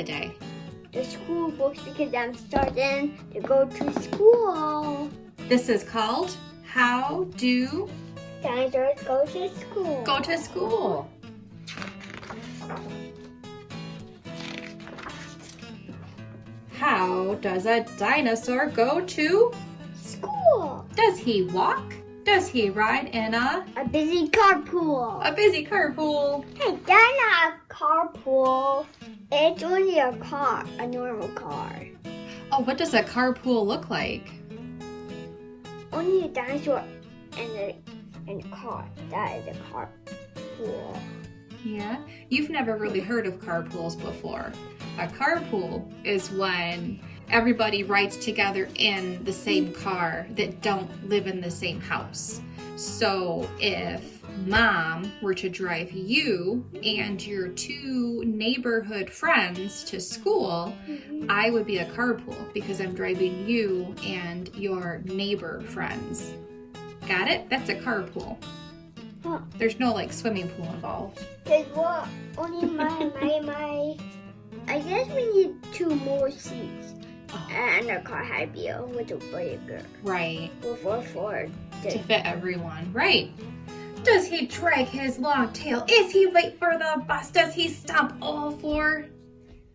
today? The school books because I'm starting to go to school. This is called How Do Dinosaurs Go to School. Go to School. How does a dinosaur go to School. Does he walk? Does he ride in A busy carpool. a busy carpool? Hey, that's not a carpool. It's only a car, a normal car. Oh, what does a carpool look like? Only a dinosaur and a car. That is a carpool. Yeah, you've never really heard of carpools before. A carpool is when everybody rides together in the same car that don't live in the same house. So if Mom were to drive you and your two neighborhood friends to school, I would be a carpool because I'm driving you and your neighbor friends. Got it? That's a carpool. Huh. There's no like swimming pool involved. There's what? Only my. I guess we need 2 more seats. And the car had to be a little bigger. Right. For To fit everyone. Right. Does he drag his long tail? Is he late for the bus? Does he stomp all 4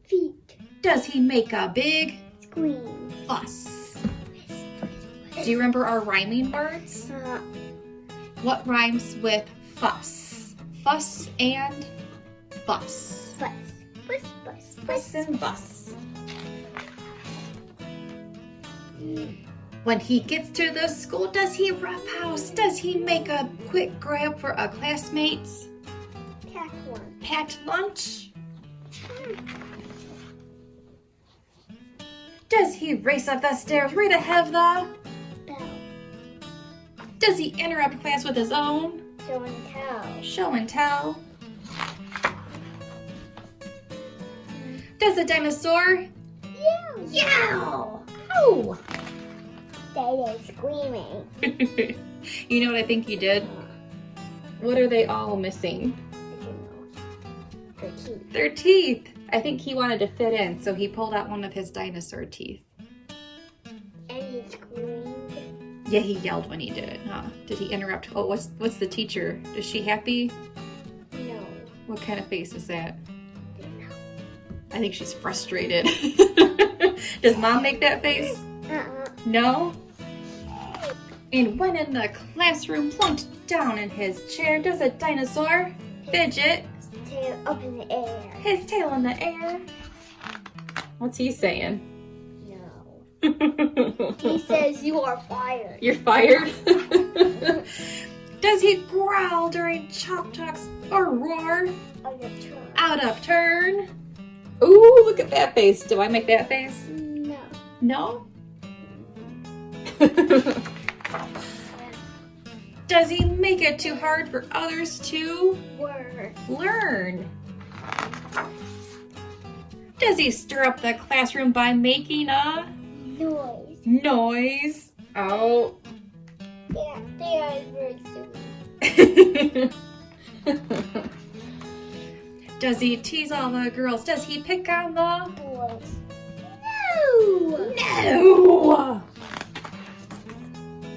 feet. Does he make a big Scream. fuss? Do you remember our rhyming words? Uh, What rhymes with fuss? Fuss and bus. bus. Bus, bus, Fuss bus. and bus. When he gets to the school, does he rough house? Does he make a quick grab for a classmate's Pack one. packed lunch? Does he race up the stairs right ahead of the? Bell. Does he interrupt class with his own Show and tell. show and tell? Does a dinosaur Yeah. yowl? Oh! They are screaming. You know what I think he did? What are they all missing? I don't know. Their teeth. Their teeth. I think he wanted to fit in, so he pulled out one of his dinosaur teeth. And he screamed. Yeah, he yelled when he did it, huh? Did he interrupt? Oh, what's the teacher? Is she happy? No. What kind of face is that? I don't know. I think she's frustrated. Does Mom make that face? No? And when in the classroom, plunked down in his chair, does a dinosaur fidget Tail up in the air. his tail in the air? What's he saying? No. He says you are fired. You're fired? Does he growl during chalk talks or roar On the turn. out of turn? Ooh, look at that face. Do I make that face? No. No? Does he make it too hard for others to Word. learn? Does he stir up the classroom by making a Noise. noise? Oh. They are very silly. Does he tease all the girls? Does he pick on the Boys. No. No!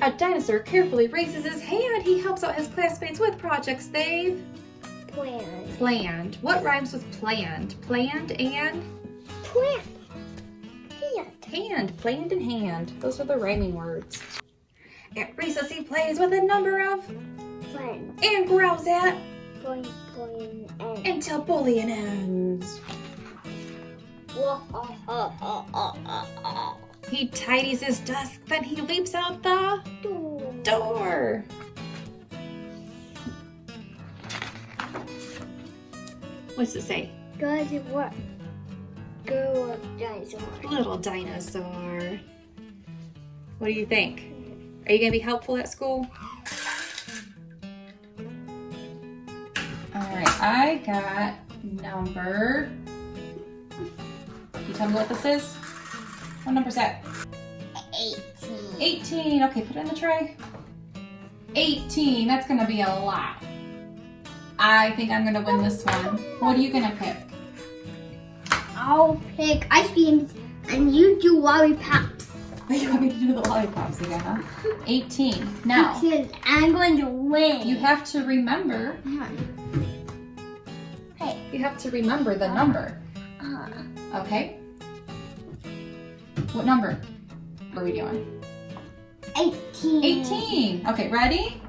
A dinosaur carefully raises his hand. He helps out his classmates with projects they've Plan. planned. What rhymes with planned? Planned and Plan. Hand. hand. Planned and hand. Those are the rhyming words. At recess he plays with a number of Plan. and growls at Point. And. until bullying ends. He tidies his desk, then he leaps out the door. What's it say? Go to work. Go up dinosaur. Little dinosaur. What do you think? Are you going to be helpful at school? All right, I got number. Can you tell me what this is? What number is that? 18. 18. Okay, put it in the tray. 18. That's going to be a lot. I think I'm going to win this one. What are you going to pick? I'll pick ice creams and you do lollipops. You want me to do the lollipops again, huh? 18. Now, Because I'm going to win. you have to remember. Hey. You have to remember the number. Okay? What number are we doing? 18. 18. Okay, ready?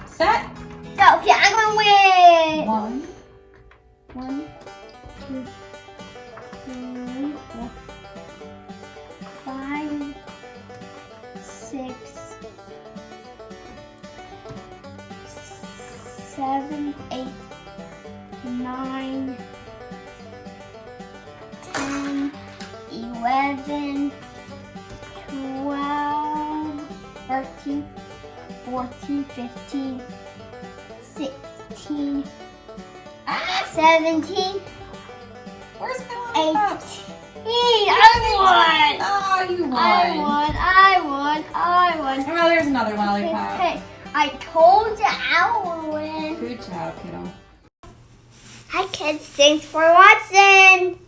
Set. Go. Okay, I'm going to win. 1, 1, 2, 3, 4, 5, 6, 7, 8, 9, 10, 11, 12, 13, 14, 15, 16, 17, Where's my lollipops? 18. I Oh, you won. won. I won. Oh, there's another lollipop. Hey, I told you I would win. Good job, kiddo. Hi kids, thanks for watching.